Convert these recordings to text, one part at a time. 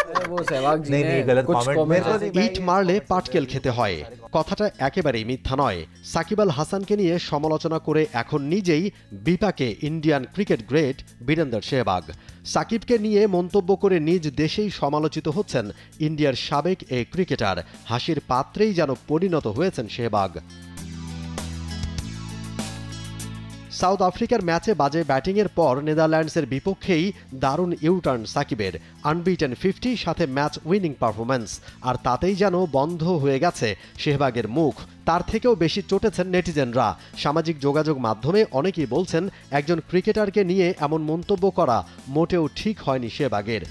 वो सहवाग जी ने कुछ कमेंट ইট মারলে পাটকেল খেতে হয় কথাটা একেবারেই মিথ্যা নয়। সাকিব আল হাসানকে নিয়ে সমালোচনা করে এখন নিজেই বিপাকে Indian cricket great Virender Sehwag. সাকিবকে নিয়ে মন্তব্য করে নিজ দেশেই সমালোচিত হচ্ছেন ইন্ডিয়ার সাবেক এই ক্রিকেটার। হাসির পাত্রেই যেন পরিণত হয়েছেন সেহবাগ। সাউথ আফ্রিকার ম্যাচে বাজে ব্যাটিংয়ের পর নেদারল্যান্ডসের বিপক্ষেই দারুণ ইউটার্ন সাকিবের। আনবিটেন 50 সাথে ম্যাচ উইনিং পারফরম্যান্স, আর তাতেই যেন বন্ধ হয়ে গেছে সেহবাগের মুখ। তার থেকেও বেশি চটেছেন নেটিজেনরা। সামাজিক যোগাযোগ মাধ্যমে অনেকেই বলছেন একজন ক্রিকেটারকে নিয়ে এমন মন্তব্য করা মোটেও ঠিক হয়নি সেহবাগের।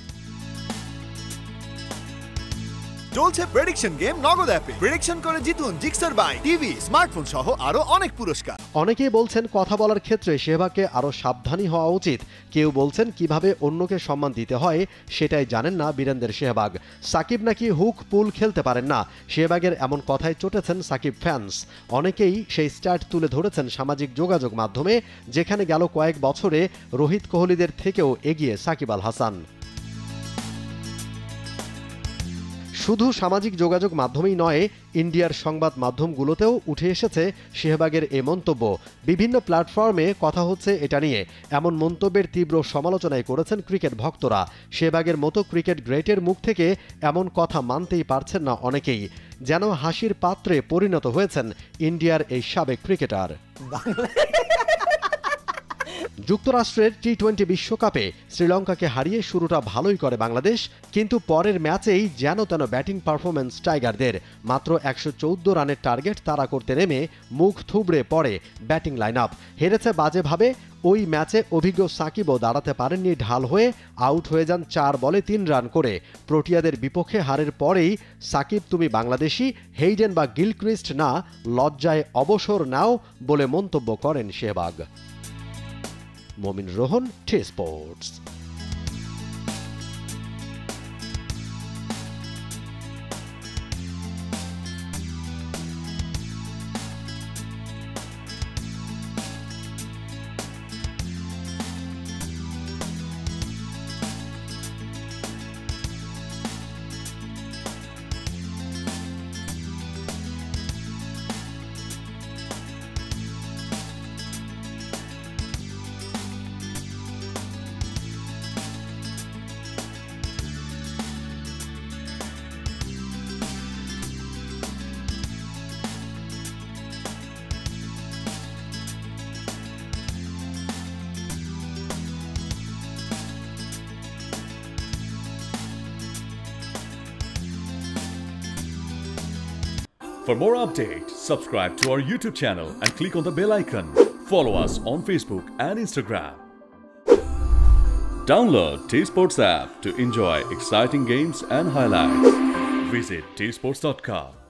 চলছে প্রেডিকশন গেম নগদ অ্যাপে। প্রেডিকশন করে জিতুন জিক্সার বাই টিভি, স্মার্টফোন সহ আরো অনেক পুরস্কার। অনেকেই বলছেন কথা বলার ক্ষেত্রে সেহবাগকে আরো সাবধানী হওয়া উচিত। কেউ বলছেন কিভাবে অন্যকে সম্মান দিতে হয় সেটাই জানেন না বীরেন্দর সেহবাগ। সাকিব নাকি হুক পুল খেলতে পারেন না। সেহবাগের এমন কথায় চটেছেন সাকিব ফ্যান্স। অনেকেই সেই স্ট্যাট তুলে ধরেছেন সামাজিক যোগাযোগ মাধ্যমে, যেখানে গেল কয়েক বছরে রোহিত কোহলিদের থেকেও এগিয়ে সাকিব আল হাসান। শুধু সামাজিক যোগাযোগ মাধ্যমেই নয়, ইন্ডিয়ার সংবাদ মাধ্যমগুলোতেও উঠে এসেছে সেহবাগের এই মন্তব্য। বিভিন্ন প্ল্যাটফর্মে কথা হচ্ছে এটা নিয়ে। এমন মন্তব্যের তীব্র সমালোচনাই করেছেন ক্রিকেট ভক্তরা। সেহবাগের মতো ক্রিকেট গ্রেটের মুখ থেকে এমন কথা মানতেই পারছেন না অনেকেই। যেন হাসির পাত্রে পরিণত হয়েছেন ইন্ডিয়ার এই সাবেক ক্রিকেটার। যুক্তরাষ্ট্রের টি-20 বিশ্বকাপে শ্রীলঙ্কাকে হারিয়ে শুরুটা ভালোই করে বাংলাদেশ, কিন্তু পরের ম্যাচেই যেন তেন ব্যাটিং পারফরম্যান্স টাইগারদের। মাত্র 114 রানের টার্গেট তাড়া করতে নেমে মুখ থুবড়ে পড়ে ব্যাটিং লাইন আপ। হেরেছে বাজেভাবে। ওই ম্যাচে অভিজ্ঞ সাকিবও দাঁড়াতে পারেননি ঢাল হয়ে। আউট হয়ে যান 4 বলে 3 রান করে। প্রোটিয়াদের বিপক্ষে হারের পরেই সাকিব তুমি বাংলাদেশি, হেইডেন বা গিলক্রিস্ট না, লজ্জায় অবসর নাও বলে মন্তব্য করেন সেহবাগ। মোমিন Rohan, T Sports. For more updates, subscribe to our YouTube channel and click on the bell icon. Follow us on Facebook and Instagram. Download T Sports app to enjoy exciting games and highlights. Visit tsports.com.